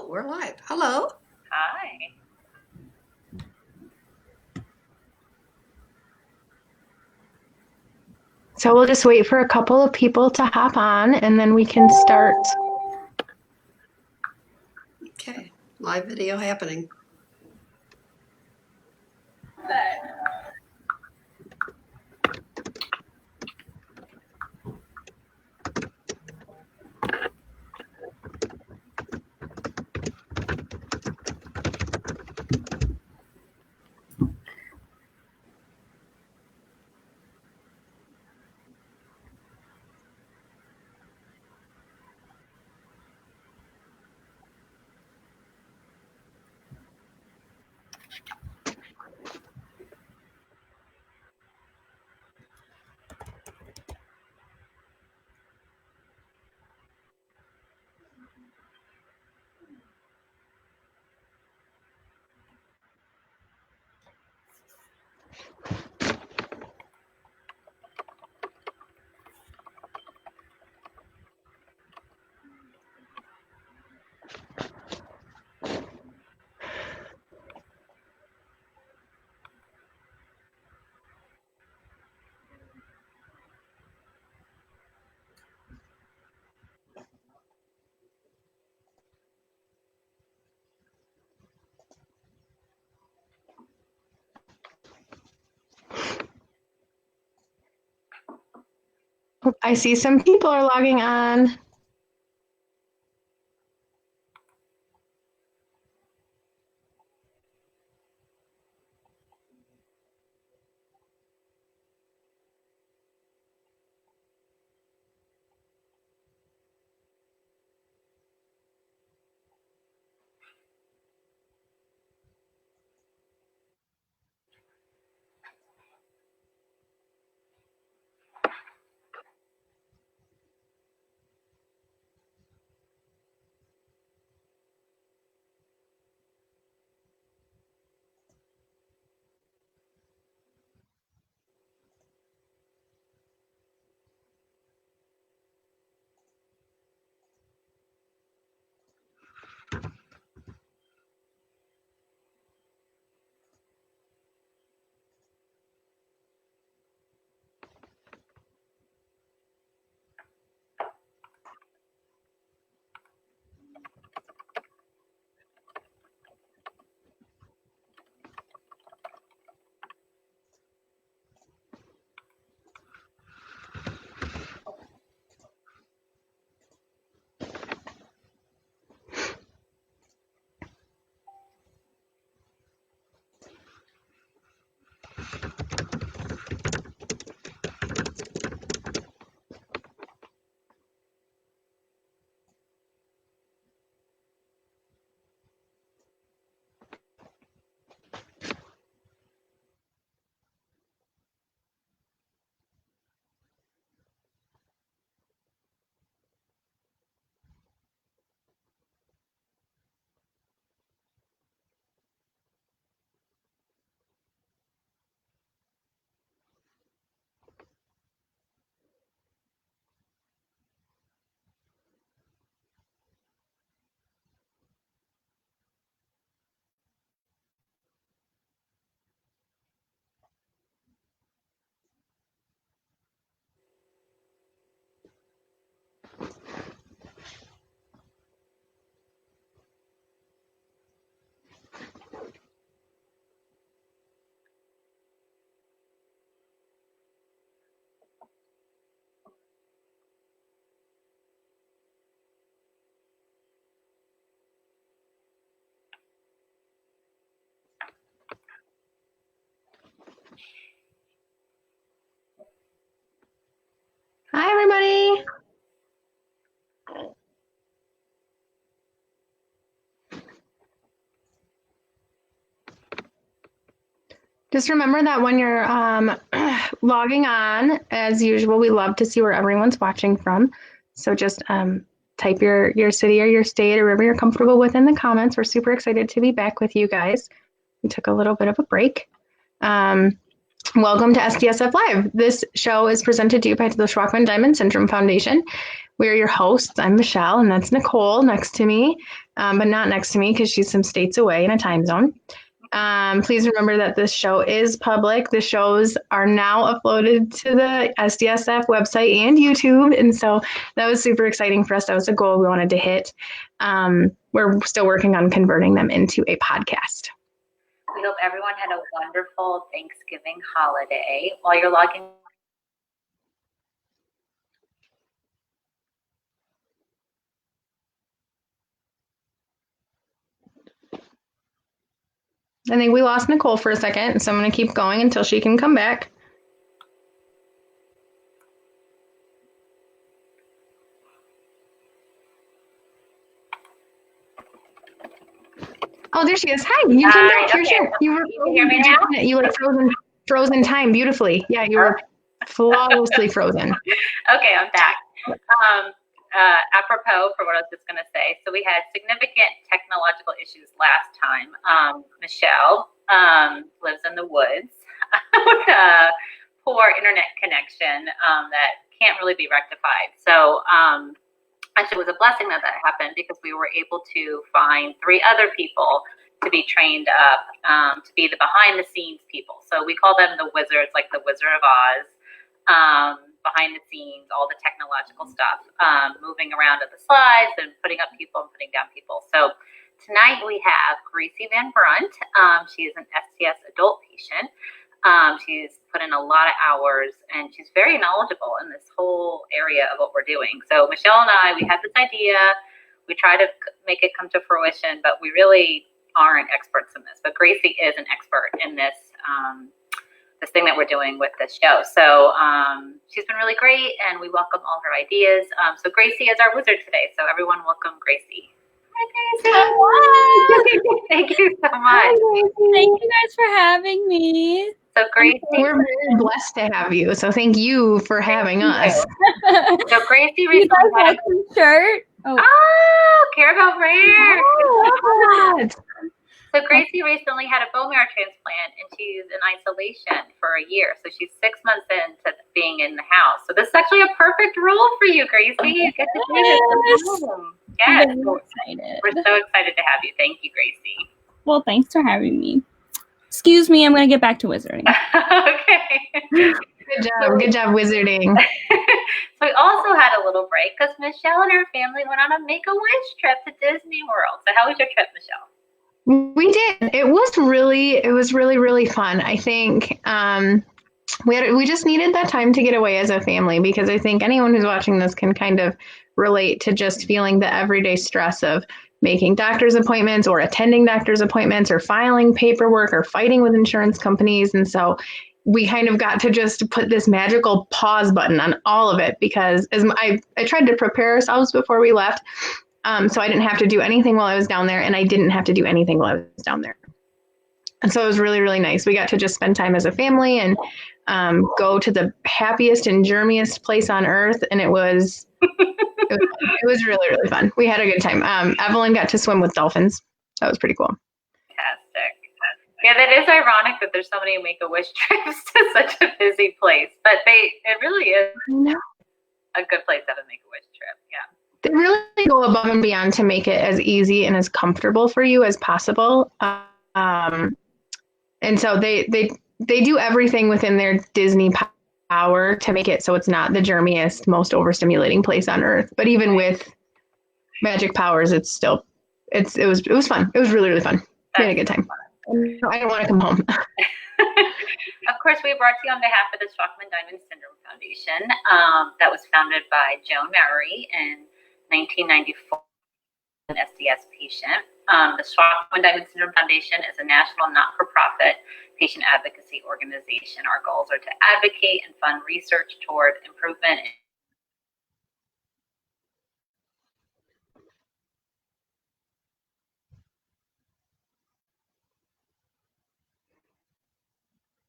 we're live. Hello. Hi. So we'll just wait for a couple of people to hop on and then we can start. Okay, live video happening. I see some people are logging on. Hi, everybody. Just remember that when you're logging on, as usual, we love to see where everyone's watching from. So just type your city or your state or wherever you're comfortable with in the comments. We're super excited to be back with you guys. We took a little bit of a break. Welcome to SDSF Live. This show is presented to you by the Schwachman-Diamond Syndrome Foundation. We're your hosts. I'm Michelle, and that's Nicole next to me, but not next to me because she's some states away in a time zone. Please remember that this show is public. The shows are now uploaded to the SDSF website and YouTube, and so that was super exciting for us. That was a goal we wanted to hit. We're still working on converting them into a podcast. We hope everyone had a wonderful Thanksgiving holiday. While you're logging, I think we lost Nicole for a second, so I'm going to keep going until she can come back. Oh, there she is. Hi, you came back. You're here. You were you can hear me now? You like frozen time beautifully. Yeah, you were flawlessly frozen. Okay, I'm back. Apropos for what I was just going to say, so we had significant technological issues last time. Michelle lives in the woods with a poor internet connection that can't really be rectified. So actually, it was a blessing that happened because we were able to find 3 other people to be trained up to be the behind the scenes people. So we call them the wizards, like the Wizard of Oz. Behind the scenes, all the technological stuff, moving around at the slides and putting up people and putting down people. So tonight we have Gracie Van Brunt. She is an STS adult patient. She's put in a lot of hours and she's very knowledgeable in this whole area of what we're doing. So Michelle and I, we had this idea. We try to make it come to fruition, but we really aren't experts in this. But Gracie is an expert in this this thing that we're doing with this show. So she's been really great and we welcome all her ideas. So Gracie is our wizard today. So everyone welcome Gracie. Hi, Gracie. Hello. Thank you so much. Thank you guys for having me. So Gracie. We're very blessed to have you. So thank you for having us. So Gracie You recently guys had like some shirt? Oh, care about rare. Oh, So Gracie recently had a bone marrow transplant and she's in isolation for a year. So she's 6 months into being in the house. So this is actually a perfect role for you, Gracie. You get to do this at home. Yes. I'm very excited. We're so excited to have you. Thank you, Gracie. Well, thanks for having me. Excuse me, I'm going to get back to wizarding. Okay. Good job wizarding. So we also had a little break because Michelle and her family went on a Make-A-Wish trip to Disney World. So how was your trip, Michelle? We did. It was really fun. I think we just needed that time to get away as a family because I think anyone who's watching this can kind of relate to just feeling the everyday stress of making doctor's appointments or attending doctor's appointments or filing paperwork or fighting with insurance companies. And so we kind of got to just put this magical pause button on all of it because as I tried to prepare ourselves before we left. So I didn't have to do anything while I was down there, and I didn't have to do anything while I was down there. And so it was really, really nice. We got to just spend time as a family and go to the happiest and germiest place on earth, and it was really, really fun. We had a good time. Evelyn got to swim with dolphins. That was pretty cool. Fantastic. Yeah, that is ironic that there's so many Make-A-Wish trips to such a busy place, but it really is a good place to have a Make-A-Wish trip. Yeah. They really go above and beyond to make it as easy and as comfortable for you as possible. And so they do everything within their Disney power to make it so it's not the germiest, most overstimulating place on earth. But even with magic powers, it was fun. It was really, really fun. We had a good time. I don't want to come home. Of course, we brought to you on behalf of the Schwachman-Diamond Syndrome Foundation that was founded by Joan Murray in 1994, an SDS patient. The Schwachman-Diamond Syndrome Foundation is a national not-for-profit patient advocacy organization. Our goals are to advocate and fund research toward improvement in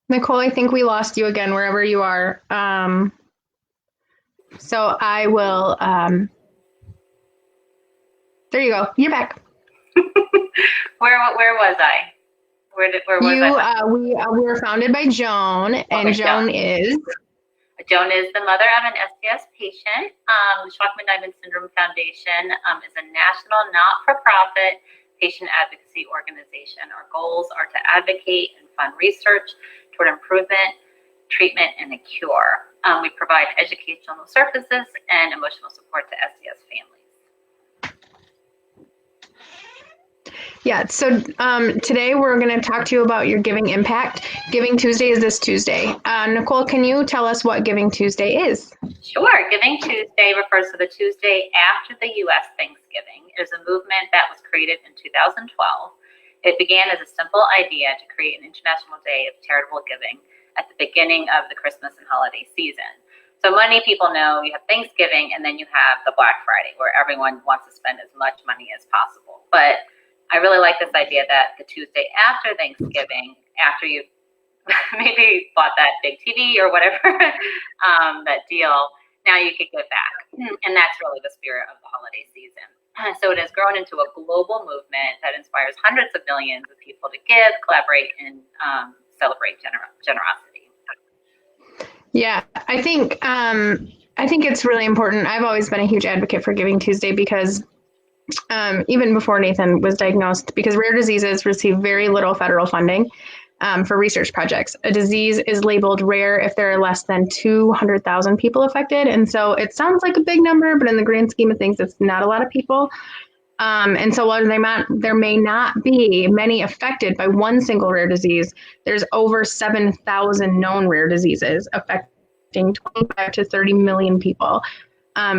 Nicole, I think we lost you again wherever you are. So I will, there you go. You're back. where was I? Where was I? We were founded by Joan, and Okay, Joan is. Joan is the mother of an SDS patient. The Shwachman-Diamond Syndrome Foundation is a national not-for-profit patient advocacy organization. Our goals are to advocate and fund research toward improvement, treatment, and a cure. We provide educational services and emotional support to SDS families. Yeah, so today we're going to talk to you about your giving impact. Giving Tuesday is this Tuesday. Nicole, can you tell us what Giving Tuesday is? Sure. Giving Tuesday refers to the Tuesday after the U.S. Thanksgiving. It is a movement that was created in 2012. It began as a simple idea to create an international day of charitable giving at the beginning of the Christmas and holiday season. So many people know you have Thanksgiving and then you have the Black Friday where everyone wants to spend as much money as possible. But I really like this idea that the Tuesday after Thanksgiving, after you've maybe bought that big TV or whatever, that deal, now you could give back. And that's really the spirit of the holiday season. So it has grown into a global movement that inspires hundreds of millions of people to give, collaborate, and celebrate generosity. Yeah, I think it's really important. I've always been a huge advocate for Giving Tuesday because even before Nathan was diagnosed, because rare diseases receive very little federal funding for research projects. A disease is labeled rare if there are less than 200,000 people affected. And so it sounds like a big number, but in the grand scheme of things, it's not a lot of people. And so while there may not be many affected by one single rare disease, there's over 7,000 known rare diseases affecting 25 to 30 million people.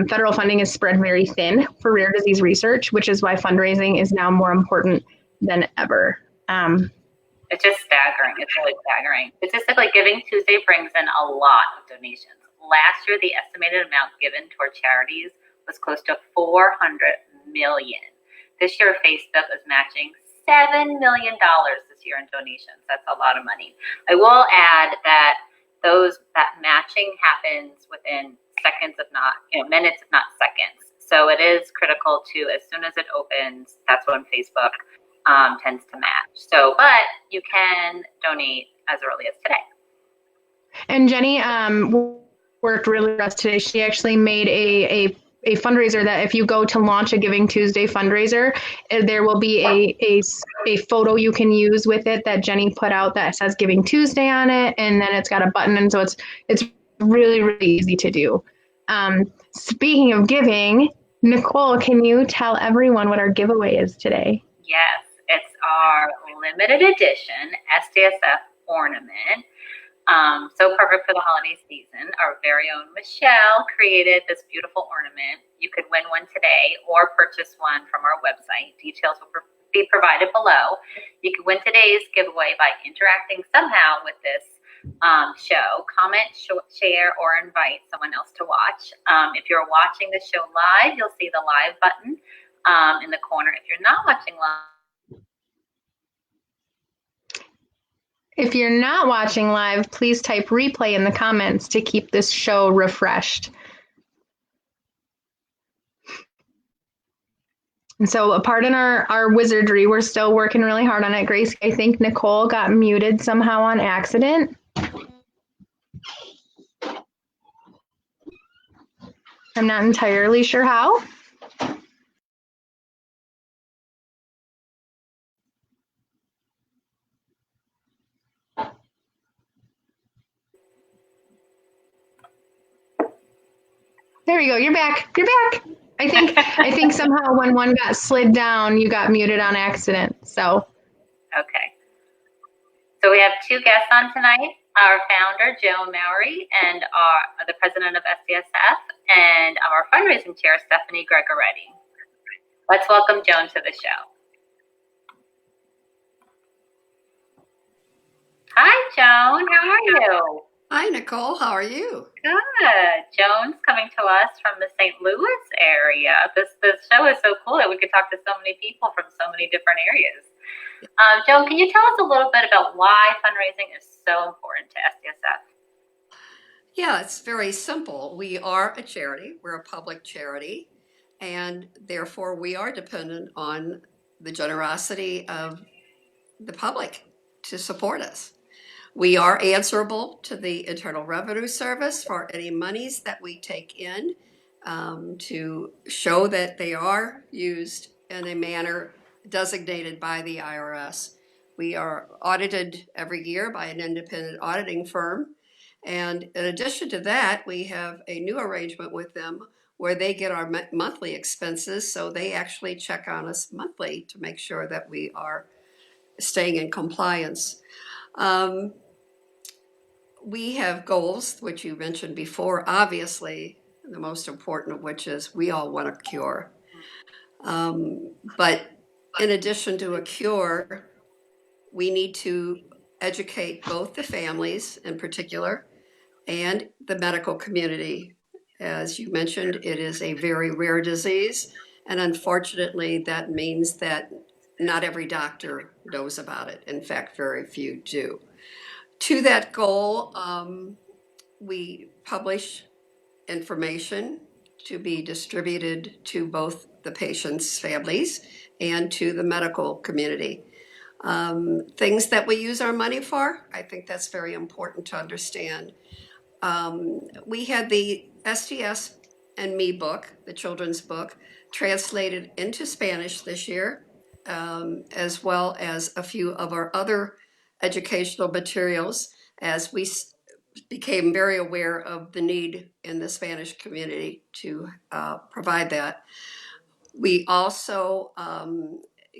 Federal funding is spread very thin for rare disease research, which is why fundraising is now more important than ever. It's just staggering. It's really staggering. Statistically, Giving Tuesday brings in a lot of donations. Last year, the estimated amount given toward charities was close to $400 million. This year, Facebook is matching $7 million this year in donations. That's a lot of money. I will add that that matching happens within seconds, if not minutes, if not seconds. So it is critical to, as soon as it opens, that's when Facebook tends to match. So, but you can donate as early as today. And Jenny worked really with us today. She actually made a fundraiser that if you go to launch a Giving Tuesday fundraiser, there will be a photo you can use with it that Jenny put out that says Giving Tuesday on it, and then it's got a button, and so it's really, really easy to do. Speaking of giving, Nicole, can you tell everyone what our giveaway is today? Yes, it's our limited edition SDSF ornament. So perfect for the holiday season. Our very own Michelle created this beautiful ornament. You could win one today or purchase one from our website. Details will be provided below. You can win today's giveaway by interacting somehow with this show. Comment, share, or invite someone else to watch. If you're watching the show live, you'll see the live button in the corner. If you're not watching live, please type replay in the comments to keep this show refreshed. And so a part in our wizardry, we're still working really hard on it. Grace, I think Nicole got muted somehow on accident. I'm not entirely sure how. There we go. You're back. You're back. I think somehow when one got slid down, you got muted on accident. So. Okay. So we have two guests on tonight, our founder, Joan Mowry, and the president of SDSF, and our fundraising chair, Stephanie Gregoretti. Let's welcome Joan to the show. Hi, Joan. How are you? Hi, Nicole. How are you? Good. Joan's coming to us from the St. Louis area. This show is so cool that we could talk to so many people from so many different areas. Joan, can you tell us a little bit about why fundraising is so important to SDSF? Yeah, it's very simple. We are a charity. We're a public charity, and therefore we are dependent on the generosity of the public. to support us. We are answerable to the Internal Revenue Service for any monies that we take in to show that they are used in a manner designated by the IRS. We are audited every year by an independent auditing firm. And in addition to that, we have a new arrangement with them where they get our monthly expenses. So they actually check on us monthly to make sure that we are staying in compliance. We have goals, which you mentioned before, obviously, the most important of which is we all want a cure. But in addition to a cure, we need to educate both the families in particular and the medical community. As you mentioned, it is a very rare disease. And unfortunately, that means that not every doctor knows about it. In fact, very few do. To that goal, we publish information to be distributed to both the patients' families and to the medical community. Things that we use our money for, I think that's very important to understand. We had the SDS and Me book, the children's book, translated into Spanish this year, as well as a few of our other educational materials as we became very aware of the need in the Spanish community to provide that. We also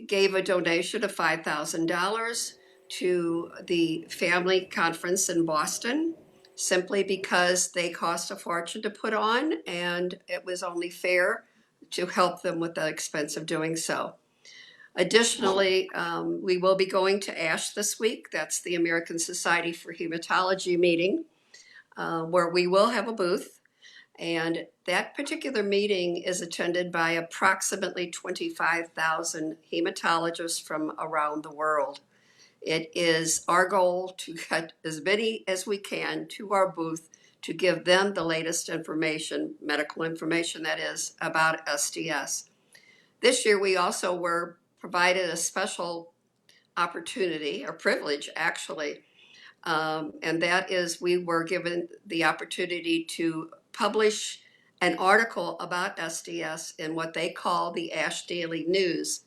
gave a donation of $5,000 to the family conference in Boston, simply because they cost a fortune to put on, and it was only fair to help them with the expense of doing so. Additionally, we will be going to ASH this week. That's the American Society for Hematology meeting, where we will have a booth. And that particular meeting is attended by approximately 25,000 hematologists from around the world. It is our goal to get as many as we can to our booth to give them the latest information, medical information that is, about SDS. This year, we also were provided a special opportunity, or privilege actually, and that is we were given the opportunity to publish an article about SDS in what they call the ASH Daily News.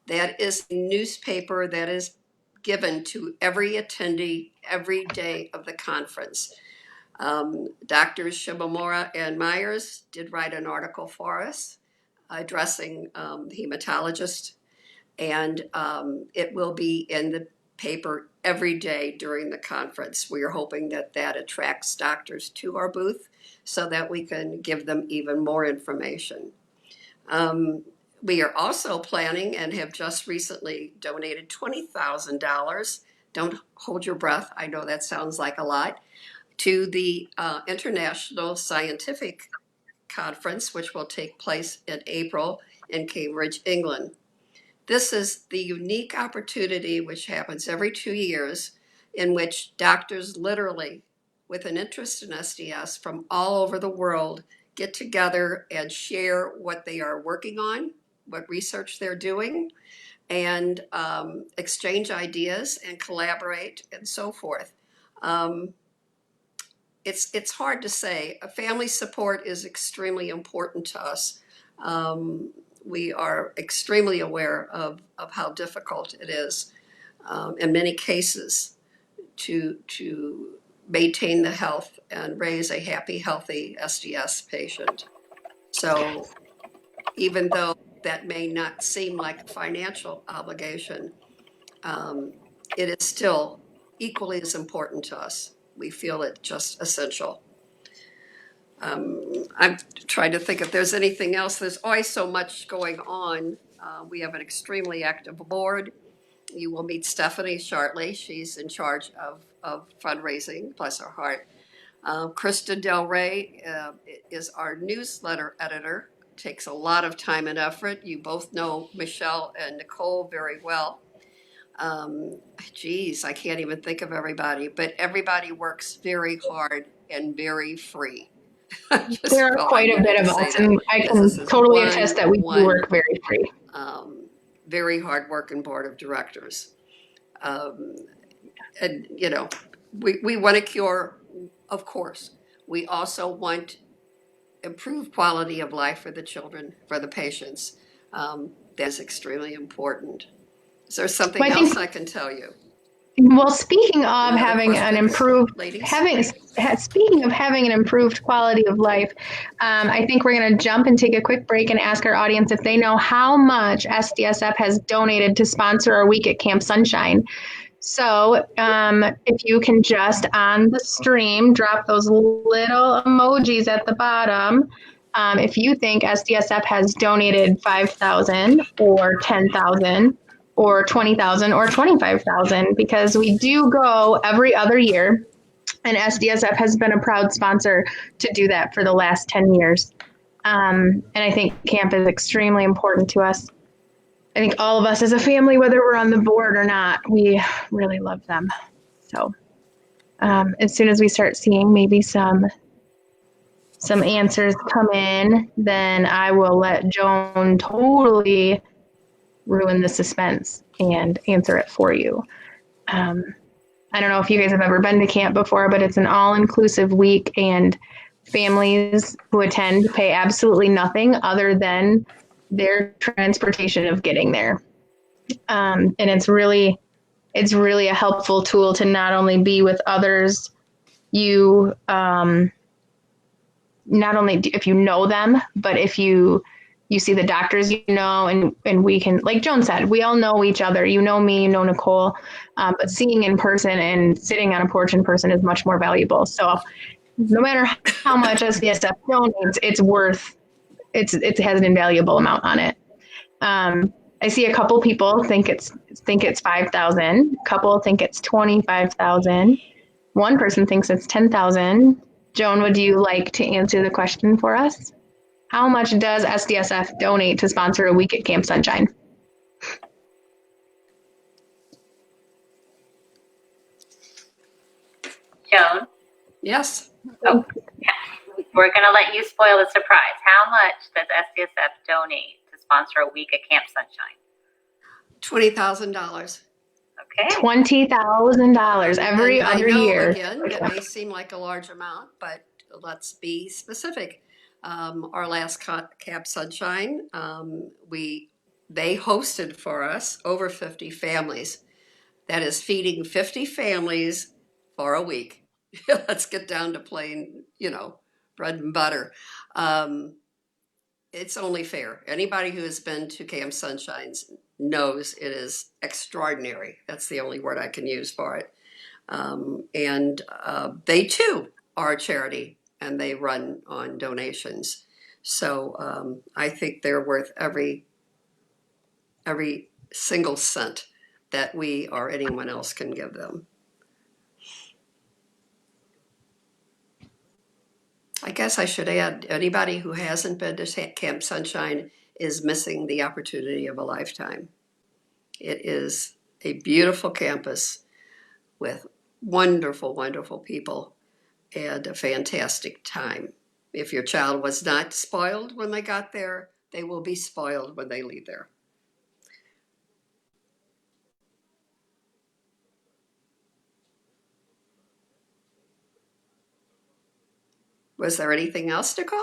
That is a newspaper that is given to every attendee every day of the conference. Doctors Shimomura and Myers did write an article for us addressing hematologists, and it will be in the paper every day during the conference. We are hoping that that attracts doctors to our booth so that we can give them even more information. We are also planning and have just recently donated $20,000. Don't hold your breath. I know that sounds like a lot. To the International Scientific Conference, which will take place in April in Cambridge, England. This is the unique opportunity, which happens every 2 years, in which doctors literally, with an interest in SDS from all over the world, get together and share what they are working on, what research they're doing, and exchange ideas and collaborate and so forth. It's hard to say. Family support is extremely important to us. We are extremely aware of how difficult it is in many cases to maintain the health and raise a happy, healthy SDS patient. So even though that may not seem like a financial obligation, it is still equally as important to us. We feel it just essential. I'm trying to think if there's anything else. There's always so much going on. We have an extremely active board. You will meet Stephanie shortly. She's in charge of fundraising, bless her heart. Kristen Del Rey is our newsletter editor. Takes a lot of time and effort. You both know Michelle and Nicole very well. Geez, I can't even think of everybody, but everybody works very hard and very free. There are quite a bit of us, and I can totally attest that we do work very free. Very hard working board of directors. and we want a cure, of course. We also want improved quality of life for the children, for the patients. That's extremely important. Is there something Well, else I can tell you? well, speaking of Any other having an questions, improved, ladies? speaking of having an improved quality of life, I think we're going to jump and take a quick break and ask our audience if they know how much SDSF has donated to sponsor our week at Camp Sunshine. So if you can just on the stream drop those little emojis at the bottom. If you think SDSF has donated 5,000 or 10,000 or 20,000 or 25,000, because we do go every other year, and SDSF has been a proud sponsor to do that for the last 10 years. And I think camp is extremely important to us. I think all of us as a family, whether we're on the board or not, we really love them. So as soon as we start seeing maybe some answers come in, then I will let Joan totally ruin the suspense and answer it for you. I don't know if you guys have ever been to camp before, but it's an all-inclusive week, and families who attend pay absolutely nothing other than their transportation of getting there. And it's really a helpful tool to not only be with others you not only if you know them, but if you see the doctors and we can, like Joan said, we all know each other. You know me, you know Nicole, but seeing in person and sitting on a porch in person is much more valuable. So no matter how much SDSF donates, it's worth it has an invaluable amount on it. I see a couple people think it's 5,000. A couple think it's 25,000. One person thinks it's 10,000. Joan, would you like to answer the question for us? How much does SDSF donate to sponsor a week at Camp Sunshine? Joan? Yes. Oh, we're going to let you spoil the surprise. How much does SDSF donate to sponsor a week at Camp Sunshine? $20,000. Okay. $20,000 every And other I know, year. again, it may seem like a large amount, but let's be specific. Our last Camp Sunshine, they hosted for us over 50 families. That is feeding 50 families for a week. Let's get down to plain, bread and butter. It's only fair. Anybody who has been to Camp Sunshines knows it is extraordinary. That's the only word I can use for it. And they too are a charity, and they run on donations. So I think they're worth every single cent that we or anyone else can give them. I guess I should add, anybody who hasn't been to Camp Sunshine is missing the opportunity of a lifetime. It is a beautiful campus with wonderful, wonderful people and a fantastic time. If your child was not spoiled when they got there, they will be spoiled when they leave there. Was there anything else, Nicole?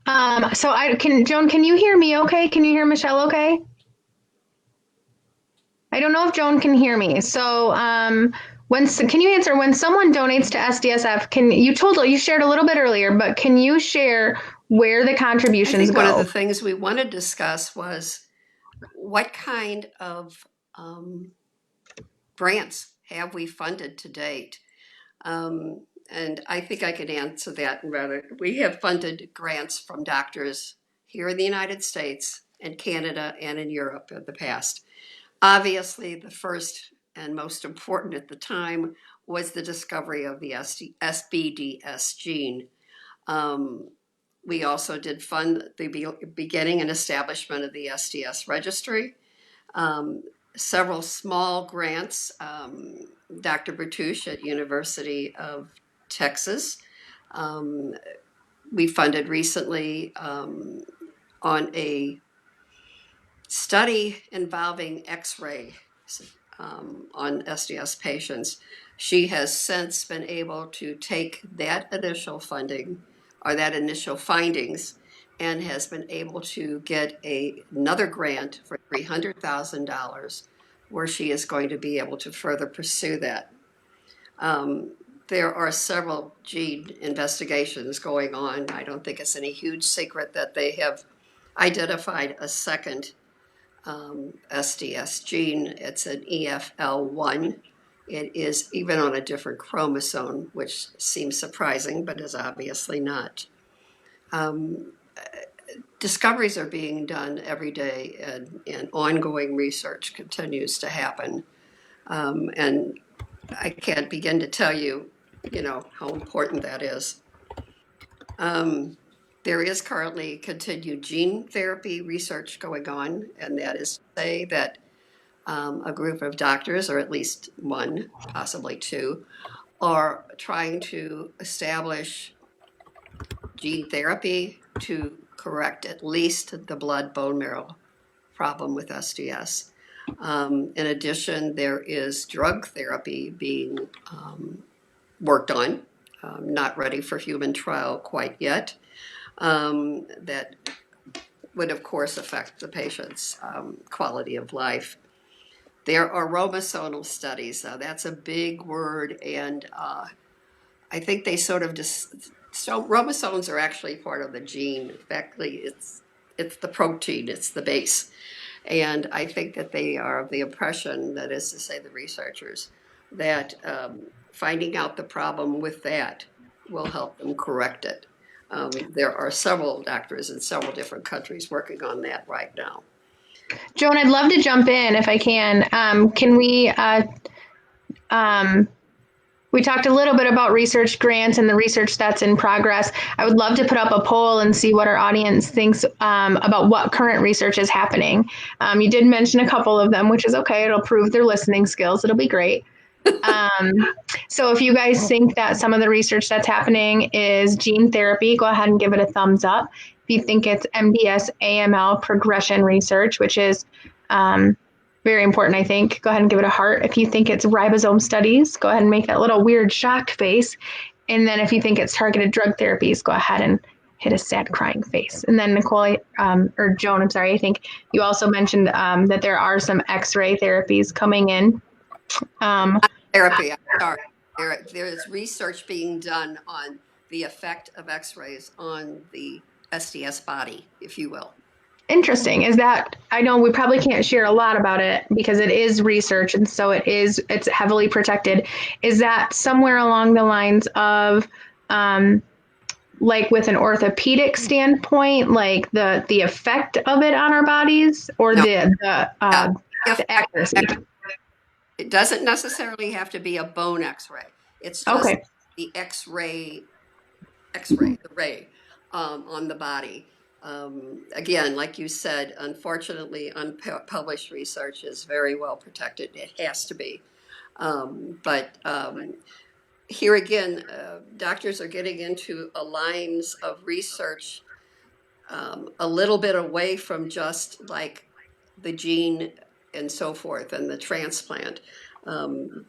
Joan, can you hear me okay? Can you hear Michelle okay? I don't know if Joan can hear me. So can you answer when someone donates to SDSF, you shared a little bit earlier, but can you share where the I contributions think go? one of the things we want to discuss was what kind of grants have we funded to date? And I think I can answer that rather. We have funded grants from doctors here in the United States and Canada and in Europe in the past. Obviously, the first and most important at the time was the discovery of the SBDS gene. We also did fund the beginning and establishment of the SDS registry. Several small grants. Dr. Bertouche at University of Texas. We funded recently on a study involving X-ray on SDS patients. She has since been able to take that initial funding or that initial findings and has been able to get another grant for $300,000 where she is going to be able to further pursue that. There are several gene investigations going on. I don't think it's any huge secret that they have identified a second SDS gene. It's an EFL1. It is even on a different chromosome, which seems surprising, but is obviously not. Discoveries are being done every day, and ongoing research continues to happen. And I can't begin to tell you, how important that is. There is currently continued gene therapy research going on, and that is to say that a group of doctors, or at least one, possibly two, are trying to establish gene therapy to correct at least the blood bone marrow problem with SDS. In addition, there is drug therapy being worked on, not ready for human trial quite yet, that would, of course, affect the patient's quality of life. There are chromosomal studies. That's a big word, and I think they sort of just. So chromosomes are actually part of the gene. In fact, it's the protein. It's the base, and I think that they are of the impression, that is to say, the researchers, that finding out the problem with that will help them correct it. There are several doctors in several different countries working on that right now. Joan, I'd love to jump in if I can. Can we talked a little bit about research grants and the research that's in progress. I would love to put up a poll and see what our audience thinks about what current research is happening. You did mention a couple of them, which is okay. It'll prove their listening skills. It'll be great. So if you guys think that some of the research that's happening is gene therapy, go ahead and give it a thumbs up. If you think it's MDS AML progression research, which is very important, I think, go ahead and give it a heart. If you think it's ribosome studies, go ahead and make that little weird shocked face. And then if you think it's targeted drug therapies, go ahead and hit a sad crying face. And then Nicole, or Joan, I'm sorry, I think you also mentioned that there are some X-ray therapies coming in. Therapy, I'm sorry. There is research being done on the effect of X-rays on the SDS body, if you will. Interesting. Is that, I know we probably can't share a lot about it because it is research, and so it's heavily protected. Is that somewhere along the lines of like with an orthopedic standpoint, like the effect of it on our bodies, or No. the accuracy? It doesn't necessarily have to be a bone X-ray. It's just Okay. the X-ray, the ray on the body. Again, like you said, unfortunately, unpublished research is very well protected. It has to be. But here again, doctors are getting into lines of research a little bit away from just like the gene and so forth and the transplant.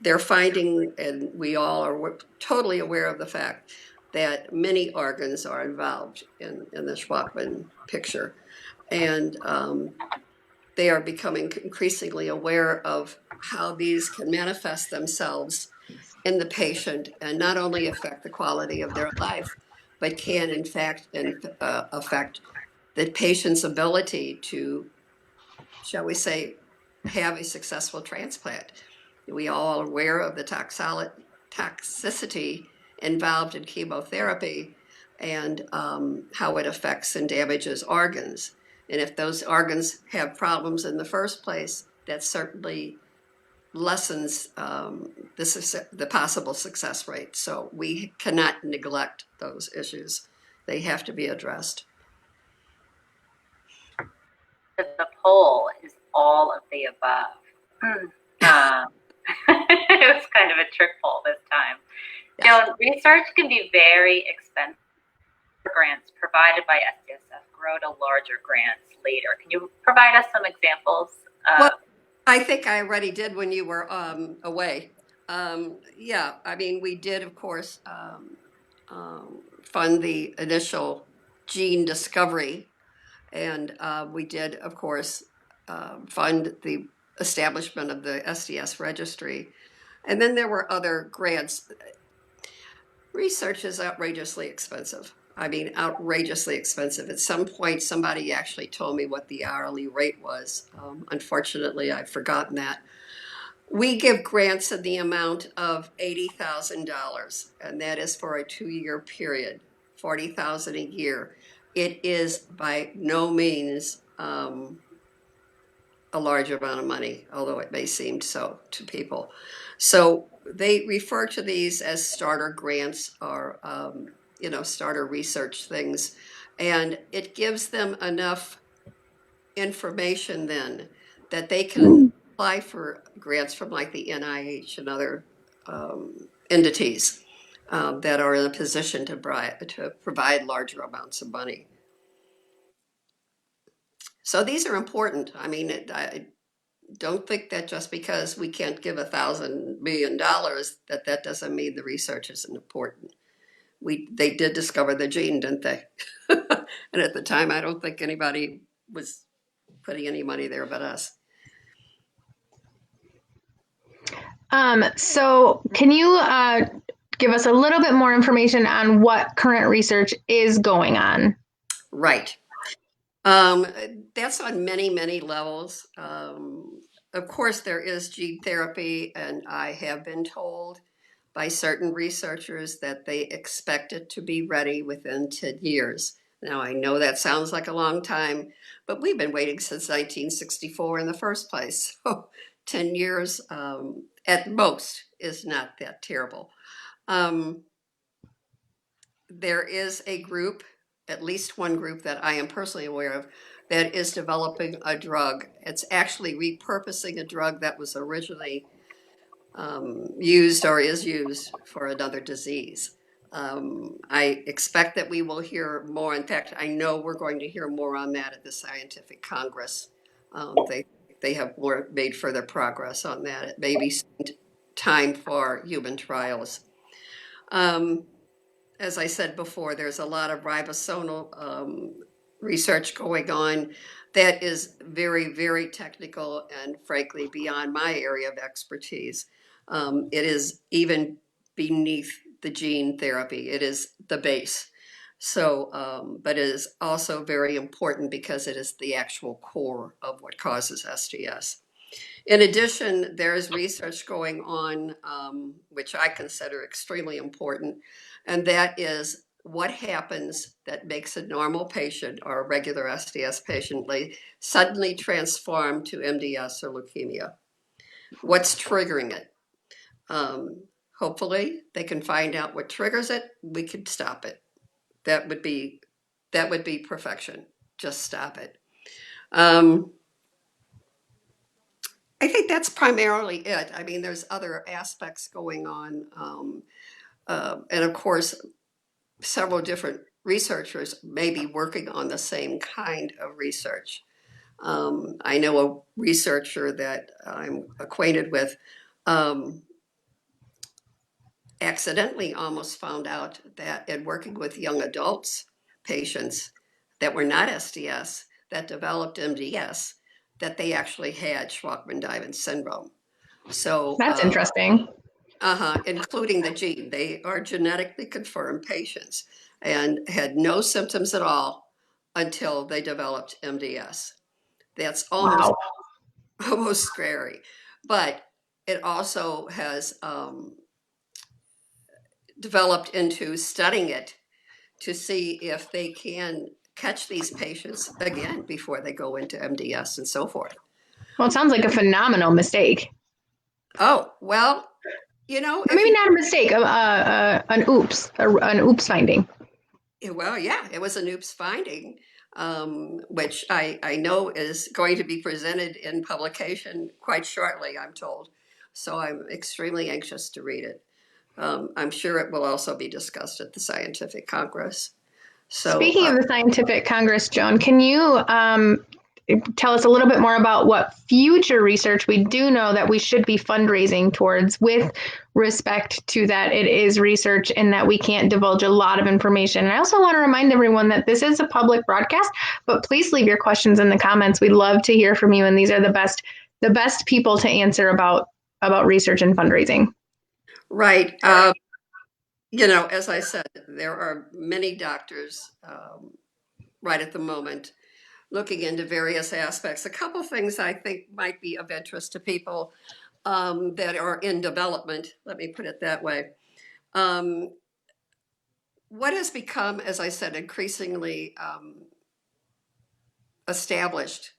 They're finding, and we all are totally aware of the fact that many organs are involved in the Schwabman picture. And they are becoming increasingly aware of how these can manifest themselves in the patient and not only affect the quality of their life, but can in fact affect the patient's ability to, shall we say, have a successful transplant. We all are aware of the toxicity involved in chemotherapy and how it affects and damages organs. And if those organs have problems in the first place, that certainly lessens the possible success rate. So we cannot neglect those issues. They have to be addressed. The poll is all of the above. It was kind of a trick poll this time. Yeah. So research can be very expensive. Grants provided by SDSF grow to larger grants later. Can you provide us some examples? Well, I think I already did when you were away. Yeah, I mean, we did, of course, fund the initial gene discovery, and we did, of course, fund the establishment of the SDS registry. And then there were other grants. Research is outrageously expensive. I mean, outrageously expensive. At some point, somebody actually told me what the hourly rate was. Unfortunately, I've forgotten that. We give grants in the amount of $80,000, and that is for a 2-year period, 40,000 a year. It is by no means a large amount of money, although it may seem so to people. So they refer to these as starter grants or, starter research things. And it gives them enough information then that they can apply for grants from like the NIH and other entities that are in a position to provide larger amounts of money. So these are important. I mean, I don't think that just because we can't give $1,000 million that doesn't mean the research isn't important. They did discover the gene, didn't they? And at the time, I don't think anybody was putting any money there but us. So can you give us a little bit more information on what current research is going on? Right. That's on many, many levels. Of course, there is gene therapy, and I have been told by certain researchers that they expect it to be ready within 10 years. Now, I know that sounds like a long time, but we've been waiting since 1964 in the first place. So 10 years at most is not that terrible. There is a group, at least one group that I am personally aware of, that is developing a drug. It's actually repurposing a drug that was originally used or is used for another disease. I expect that we will hear more. In fact, I know we're going to hear more on that at the Scientific Congress. They have made further progress on that. It may be time for human trials. As I said before, there's a lot of ribosomal research going on that is very, very technical and frankly beyond my area of expertise. It is even beneath the gene therapy. It is the base. So, but it is also very important because it is the actual core of what causes SDS. In addition, there is research going on, which I consider extremely important, and that is what happens that makes a normal patient or a regular SDS patient suddenly transform to MDS or leukemia. What's triggering it? Hopefully, they can find out what triggers it. We can stop it. That would be perfection. Just stop it. I think that's primarily it. I mean, there's other aspects going on. And of course, several different researchers may be working on the same kind of research. I know a researcher that I'm acquainted with accidentally almost found out that in working with young adults, patients that were not SDS, that developed MDS, that they actually had Schwachman-Diamond syndrome. So That's interesting. including the gene. They are genetically confirmed patients and had no symptoms at all until they developed MDS. That's almost scary, but it also has developed into studying it to see if they can catch these patients again before they go into MDS and so forth. Well, it sounds like a phenomenal mistake. Oh, well, you know, Or maybe not a mistake, an oops finding. Well, yeah, it was an oops finding, which I know is going to be presented in publication quite shortly, I'm told. So I'm extremely anxious to read it. I'm sure it will also be discussed at the Scientific Congress. So, Speaking of the Scientific Congress, Joan, can you tell us a little bit more about what future research we do know that we should be fundraising towards, with respect to that it is research and that we can't divulge a lot of information. And I also want to remind everyone that this is a public broadcast, but please leave your questions in the comments. We'd love to hear from you, and these are the best people to answer about research and fundraising. Right. As I said, there are many doctors right at the moment looking into various aspects. A couple things I think might be of interest to people that are in development, let me put it that way. What has become, as I said, increasingly established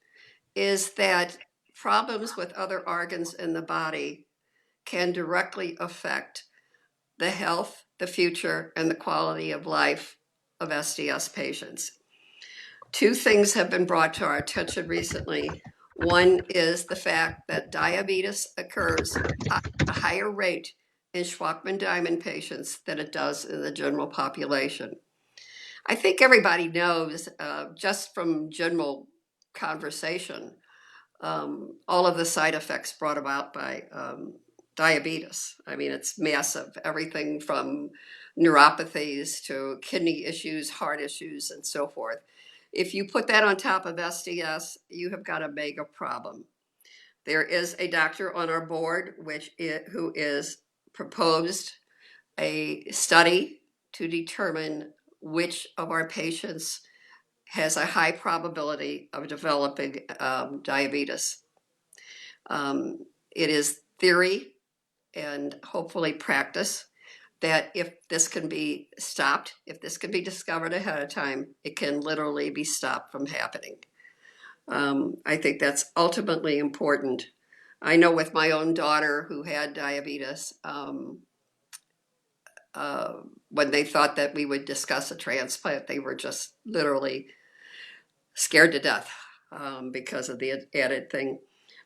is that problems with other organs in the body can directly affect the health, the future, and the quality of life of SDS patients. Two things have been brought to our attention recently. One is the fact that diabetes occurs at a higher rate in Shwachman-Diamond patients than it does in the general population. I think everybody knows, just from general conversation, all of the side effects brought about by diabetes. I mean, it's massive. Everything from neuropathies to kidney issues, heart issues, and so forth. If you put that on top of SDS, you have got a mega problem. There is a doctor on our board who is proposed a study to determine which of our patients has a high probability of developing diabetes. It is theory and hopefully practice that if this can be stopped, if this can be discovered ahead of time, it can literally be stopped from happening. I think that's ultimately important. I know with my own daughter who had diabetes, when they thought that we would discuss a transplant, they were just literally scared to death because of the added thing.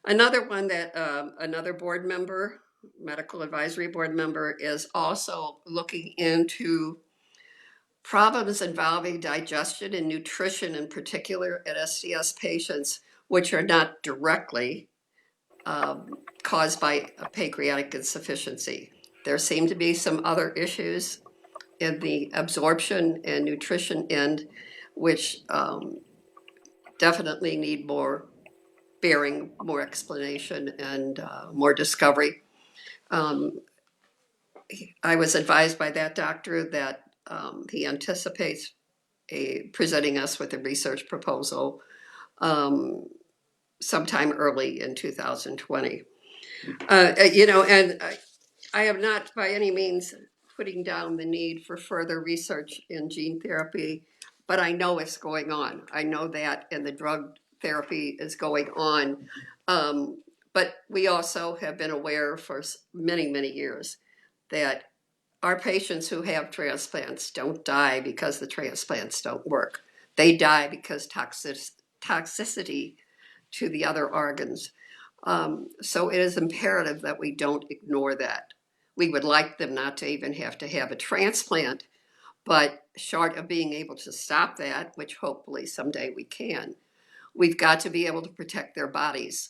Another one that another board member, medical advisory board member, is also looking into problems involving digestion and nutrition, in particular at SDS patients, which are not directly caused by a pancreatic insufficiency. There seem to be some other issues in the absorption and nutrition end, which definitely need more bearing, more explanation, and more discovery. I was advised by that doctor that he anticipates presenting us with a research proposal sometime early in 2020. And I am not by any means putting down the need for further research in gene therapy, but I know it's going on. I know that, and the drug therapy is going on. But we also have been aware for many, many years that our patients who have transplants don't die because the transplants don't work. They die because toxicity to the other organs. So it is imperative that we don't ignore that. We would like them not to even have to have a transplant, but short of being able to stop that, which hopefully someday we can, we've got to be able to protect their bodies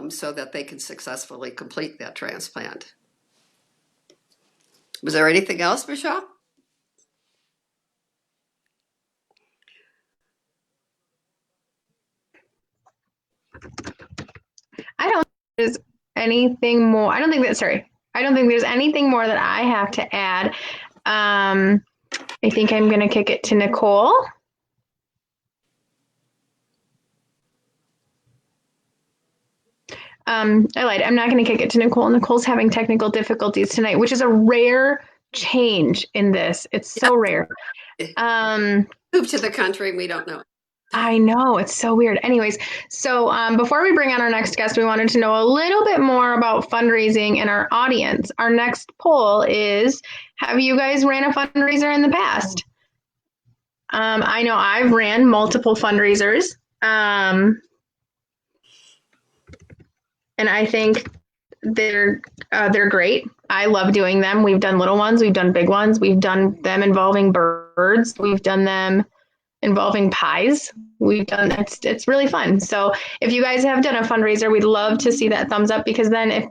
so that they can successfully complete that transplant. Was there anything else, Michelle? I don't think there's anything more. I don't think there's anything more that I have to add. I think I'm going to kick it to Nicole. I lied. I'm not going to kick it to Nicole. Nicole's having technical difficulties tonight, which is a rare change in this. It's so rare. Move to the country, we don't know. I know, it's so weird. Anyways, so before we bring on our next guest, we wanted to know a little bit more about fundraising in our audience. Our next poll is, have you guys ran a fundraiser in the past? I know I've ran multiple fundraisers, and I think they're great. I love doing them. We've done little ones, we've done big ones, we've done them involving birds, we've done them involving pies. We've done it's really fun. So if you guys have done a fundraiser, we'd love to see that thumbs up, because then if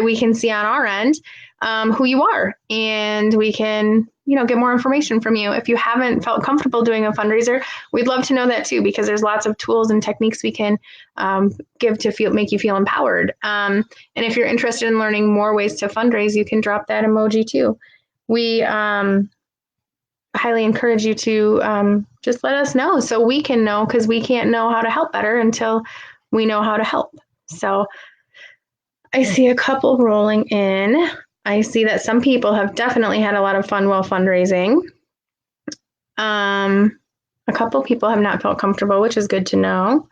we can see on our end who you are, and we can get more information from you. If you haven't felt comfortable doing a fundraiser, we'd love to know that too, because there's lots of tools and techniques we can give to make you feel empowered. And if you're interested in learning more ways to fundraise, you can drop that emoji too. We highly encourage you to just let us know so we can know, because we can't know how to help better until we know how to help. So I see a couple rolling in. I see that some people have definitely had a lot of fun while fundraising. A couple people have not felt comfortable, which is good to know.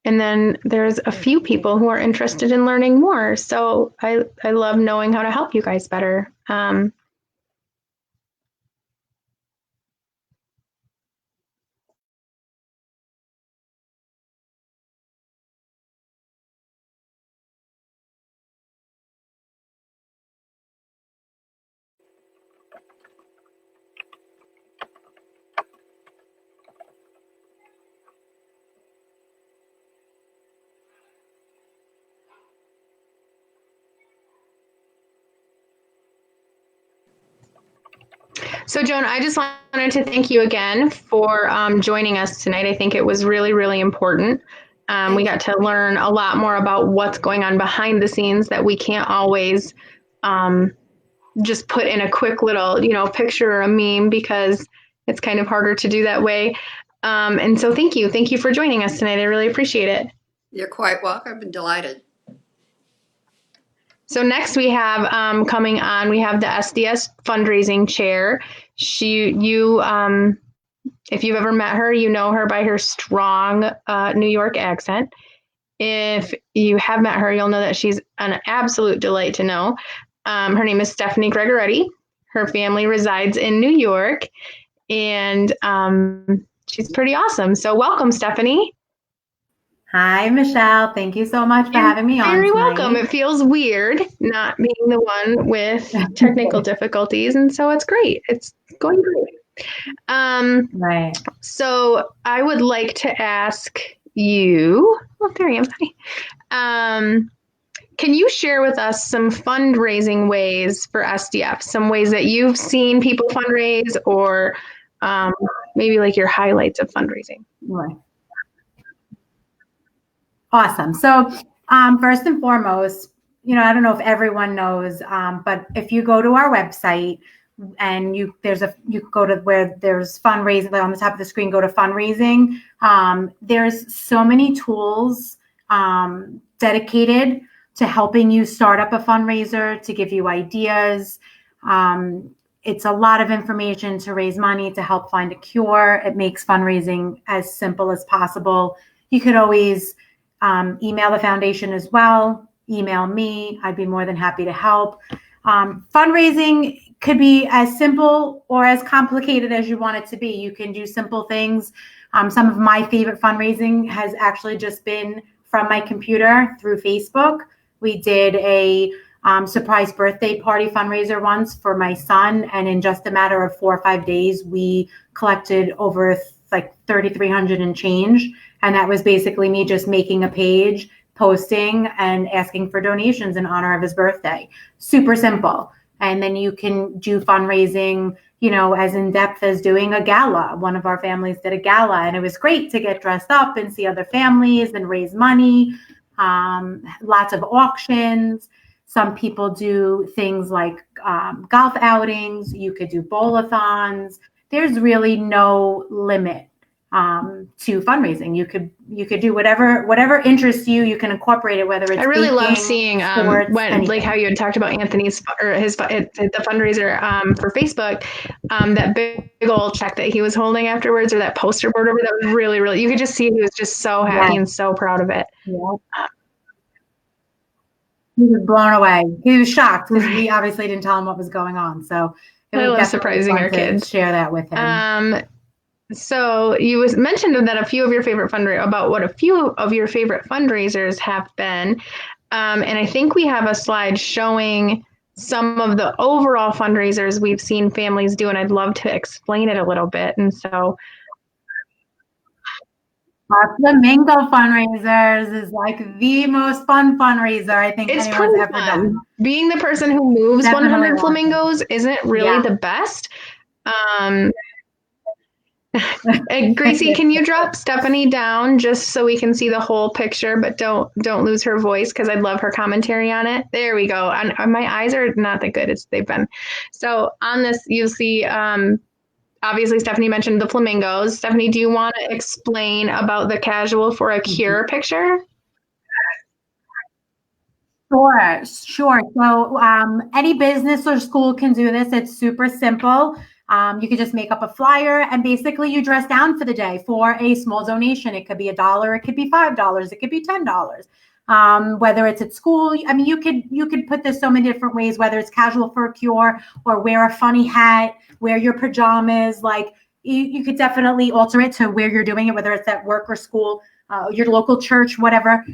And then there's a few people who are interested in learning more. So I love knowing how to help you guys better. So Joan, I just wanted to thank you again for joining us tonight. I think it was really, really important. We got to learn a lot more about what's going on behind the scenes that we can't always just put in a quick little, picture or a meme, because it's kind of harder to do that way. And so thank you. Thank you for joining us tonight. I really appreciate it. You're quite welcome and delighted. So next we have coming on, we have the SDS fundraising chair. If you've ever met her, you know her by her strong New York accent. If you have met her, you'll know that she's an absolute delight to know. Her name is Stephanie Gregoretti. Her family resides in New York, and she's pretty awesome. So welcome, Stephanie. Hi, Michelle. Thank you so much for having me on. Very tonight. welcome. It feels weird not being the one with technical difficulties, and so it's great. It's going great. Right. So I would like to ask you. Oh, there I am. Hi. Can you share with us some fundraising ways for SDF? Some ways that you've seen people fundraise, or maybe like your highlights of fundraising. Right. Awesome. So first and foremost, I don't know if everyone knows, but if you go to our website and you go to where there's fundraising on the top of the screen, go to fundraising. There's so many tools dedicated to helping you start up a fundraiser, to give you ideas. It's a lot of information to raise money, to help find a cure. It makes fundraising as simple as possible. You could always email the foundation as well. Email me. I'd be more than happy to help. Fundraising could be as simple or as complicated as you want it to be. You can do simple things. Some of my favorite fundraising has actually just been from my computer through Facebook. We did a surprise birthday party fundraiser once for my son, and in just a matter of 4 or 5 days, we collected over like 3,300 and change. And that was basically me just making a page, posting, and asking for donations in honor of his birthday. Super simple. And then you can do fundraising, as in depth as doing a gala. One of our families did a gala, and it was great to get dressed up and see other families and raise money. Lots of auctions. Some people do things like golf outings. You could do bowl-a-thons. There's really no limit to fundraising. You could do whatever interests you. You can incorporate it, whether it's I really baking, love seeing sports, like how you had talked about Anthony's or the fundraiser for Facebook, that big old check that he was holding afterwards, or that poster board over. That was really, really. You could just see he was just so happy and so proud of it. Yeah. He was blown away. He was shocked because we obviously didn't tell him what was going on. So it was love surprising our kids. Share that with him. So you mentioned that a few of your favorite fundraisers have been, and I think we have a slide showing some of the overall fundraisers we've seen families do, and I'd love to explain it a little bit. And so Our flamingo fundraisers is like the most fun fundraiser I think it's anyone's pretty ever fun. done. Being the person who moves Definitely 100 awesome. flamingos isn't really Yeah. the best. Gracie, can you drop Stephanie down just so we can see the whole picture, but don't lose her voice because I'd love her commentary on it. There we go. And my eyes are not that good. They've been. So on this, you'll see. Obviously, Stephanie mentioned the flamingos. Stephanie, do you want to explain about the Casual for a Cure picture? Sure. So any business or school can do this. It's super simple. You could just make up a flyer and basically you dress down for the day for a small donation. It could be $1, it could be $5, it could be $10. Whether it's at school, I mean, you could put this so many different ways, whether it's Casual for a Cure or wear a funny hat, wear your pajamas, like you could definitely alter it to where you're doing it, whether it's at work or school, your local church, whatever.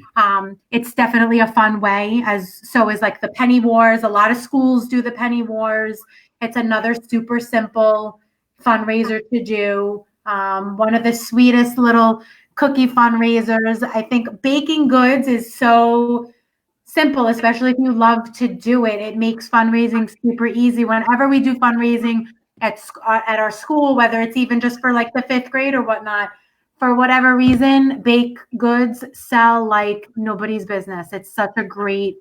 It's definitely a fun way, as so is like the penny wars. A lot of schools do the penny wars. It's another super simple fundraiser to do. One of the sweetest little cookie fundraisers. I think baking goods is so simple, especially if you love to do it. It makes fundraising super easy. Whenever we do fundraising at our school, whether it's even just for like the 5th grade or whatnot, for whatever reason, baked goods sell like nobody's business. It's such a great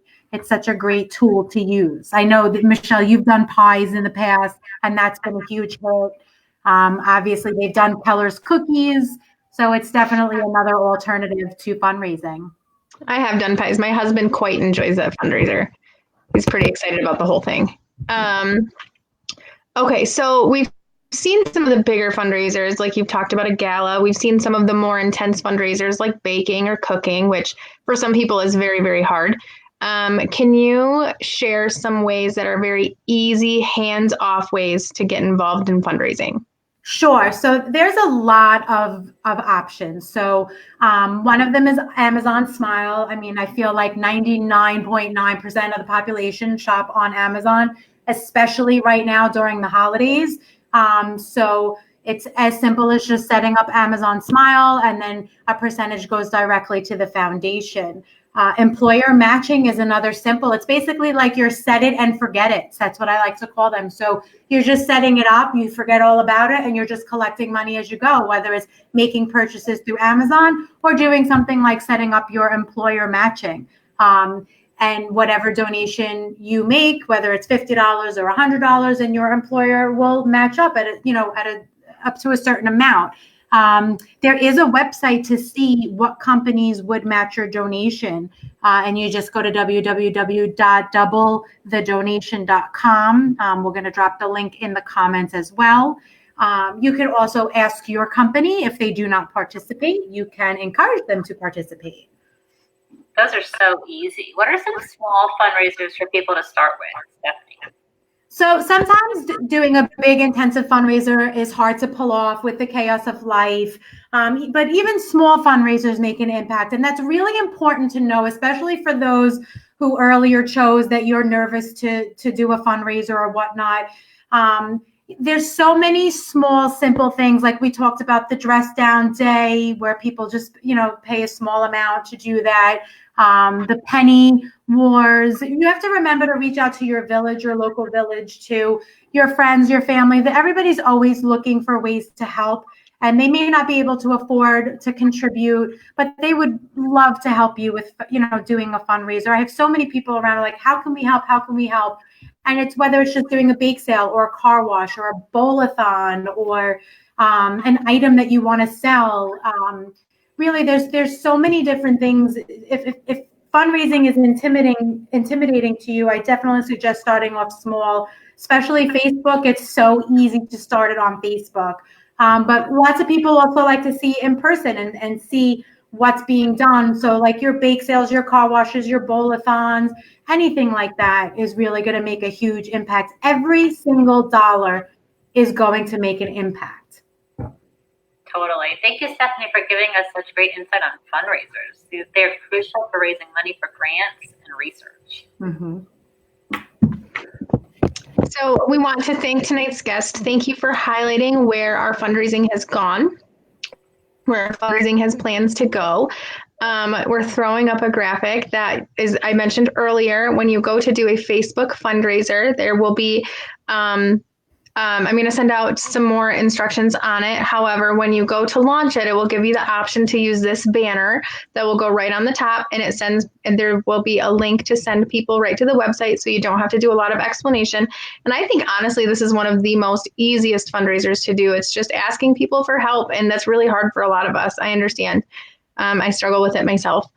tool to use. I know that, Michelle, you've done pies in the past, and that's been a huge hit. Obviously, they've done Keller's cookies. So it's definitely another alternative to fundraising. I have done pies. My husband quite enjoys that fundraiser. He's pretty excited about the whole thing. Okay, so we've seen some of the bigger fundraisers, like you've talked about a gala. We've seen some of the more intense fundraisers like baking or cooking, which for some people is very, very hard. Can you share some ways that are very easy, hands-off ways to get involved in fundraising? Sure. So there's a lot of options. So one of them is Amazon Smile. I mean, I feel like 99.9% of the population shop on Amazon, especially right now during the holidays. So it's as simple as just setting up Amazon Smile, and then a percentage goes directly to the foundation. Employer matching is another simple. It's basically like your set it and forget it. That's what I like to call them. So you're just setting it up, you forget all about it, and you're just collecting money as you go, whether it's making purchases through Amazon or doing something like setting up your employer matching. And whatever donation you make, whether it's $50 or $100, and your employer will match up up to a certain amount. There is a website to see what companies would match your donation. And you just go to www.doublethedonation.com. We're going to drop the link in the comments as well. You can also ask your company if they do not participate. You can encourage them to participate. Those are so easy. What are some small fundraisers for people to start with, Stephanie? So sometimes doing a big intensive fundraiser is hard to pull off with the chaos of life. But even small fundraisers make an impact. And that's really important to know, especially for those who earlier chose that you're nervous to do a fundraiser or whatnot. There's so many small, simple things. Like we talked about the dress down day where people just, pay a small amount to do that. The penny wars. You have to remember to reach out to your village, your local village, to your friends, your family. That everybody's always looking for ways to help, and they may not be able to afford to contribute, but they would love to help you with, doing a fundraiser. I have so many people around like, how can we help? How can we help? And it's whether it's just doing a bake sale or a car wash or a bowl-a-thon or an item that you want to sell. Really, there's so many different things. If fundraising is intimidating to you, I definitely suggest starting off small, especially Facebook. It's so easy to start it on Facebook. But lots of people also like to see in person and see what's being done. So like your bake sales, your car washes, your bowl-a-thons, anything like that is really going to make a huge impact. Every single dollar is going to make an impact. Totally. Thank you, Stephanie, for giving us such great insight on fundraisers. They're crucial for raising money for grants and research. Mm-hmm. So we want to thank tonight's guest. Thank you for highlighting where our fundraising has gone, where our fundraising has plans to go. We're throwing up a graphic that is, I mentioned earlier, when you go to do a Facebook fundraiser, there will be, I'm going to send out some more instructions on it. However, when you go to launch it, it will give you the option to use this banner that will go right on the top, and there will be a link to send people right to the website, so you don't have to do a lot of explanation. And I think honestly, this is one of the most easiest fundraisers to do. It's just asking people for help, and that's really hard for a lot of us. I understand. I struggle with it myself.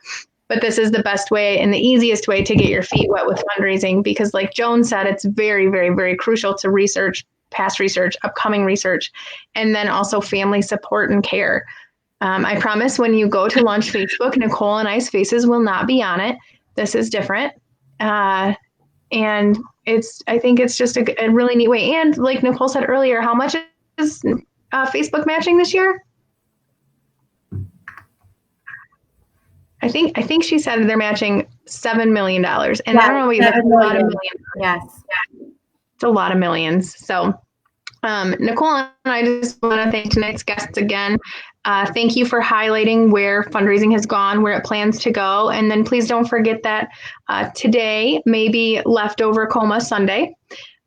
But this is the best way and the easiest way to get your feet wet with fundraising, because like Joan said, it's very, very, very crucial to research, past research, upcoming research, and then also family support and care. I promise when you go to launch Facebook, Nicole and I's faces will not be on it. This is different. And I think it's just a really neat way. And like Nicole said earlier, how much is Facebook matching this year? I think she said they're matching $7 million, and Yeah, I don't know, that's a lot of millions. Yes. It's a lot of millions. So, Nicole and I just want to thank tonight's guests again. Thank you for highlighting where fundraising has gone, where it plans to go, and then please don't forget that today may be Leftover Coma Sunday.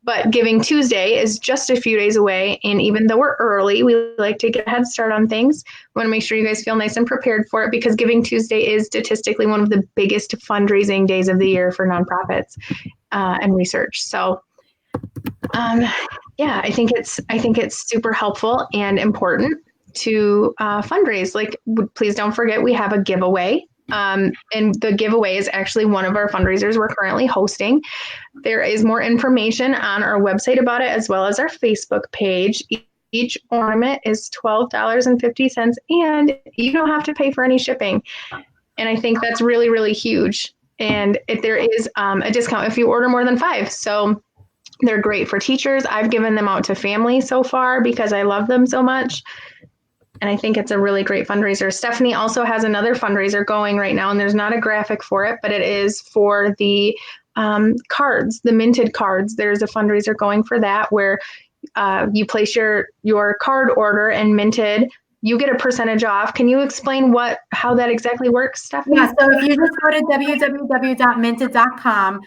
But Giving Tuesday is just a few days away, and even though we're early, we like to get a head start on things. We want to make sure you guys feel nice and prepared for it, because Giving Tuesday is statistically one of the biggest fundraising days of the year for nonprofits and research. So, yeah, I think it's super helpful and important to fundraise. Like, please don't forget we have a giveaway. And the giveaway is actually one of our fundraisers we're currently hosting. There is more information on our website about it, as well as our Facebook page. Each ornament is $12.50, and you don't have to pay for any shipping. And I think that's really, really huge. And if there is a discount if you order more than 5. So they're great for teachers. I've given them out to family so far because I love them so much. And I think it's a really great fundraiser. Stephanie also has another fundraiser going right now, and there's not a graphic for it, but it is for the cards, the minted cards. There's a fundraiser going for that, where you place your card order, and minted, you get a percentage off. Can you explain how that exactly works, Stephanie? Yeah, so if you just go to www.minted.com,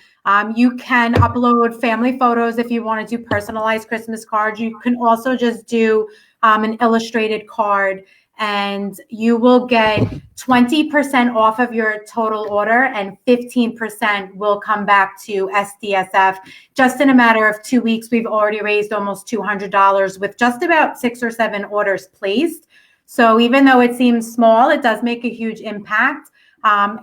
you can upload family photos if you want to do personalized Christmas cards. You can also just do an illustrated card, and you will get 20% off of your total order, and 15% will come back to SDSF. Just in a matter of 2 weeks, we've already raised almost $200 with just about 6 or 7 orders placed. So even though it seems small, it does make a huge impact.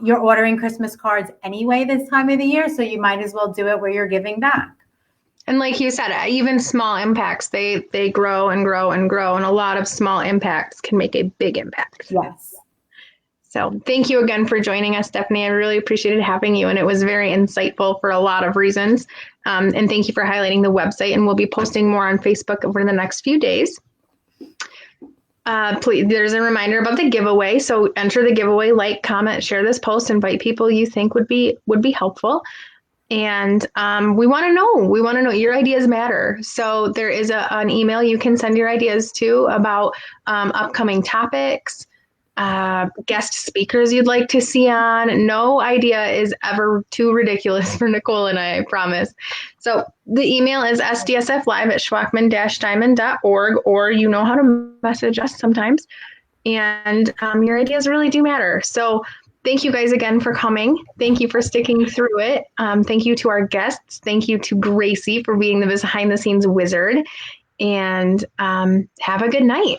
You're ordering Christmas cards anyway this time of the year, so you might as well do it where you're giving back. And like you said, even small impacts, they grow and grow and grow, and a lot of small impacts can make a big impact. Yes. So thank you again for joining us, Stephanie. I really appreciated having you, and it was very insightful for a lot of reasons. And thank you for highlighting the website, and we'll be posting more on Facebook over the next few days. Please, there's a reminder about the giveaway. So enter the giveaway, like, comment, share this post, invite people you think would be helpful. And we want to know your ideas matter. So there is an email you can send your ideas to about upcoming topics, guest speakers you'd like to see on. No idea is ever too ridiculous for Nicole and I promise. So the email is sdsflive@schwachman-diamond.org, or you know how to message us sometimes. And your ideas really do matter. So thank you guys again for coming. Thank you for sticking through it. Thank you to our guests. Thank you to Gracie for being the behind the scenes wizard. And have a good night.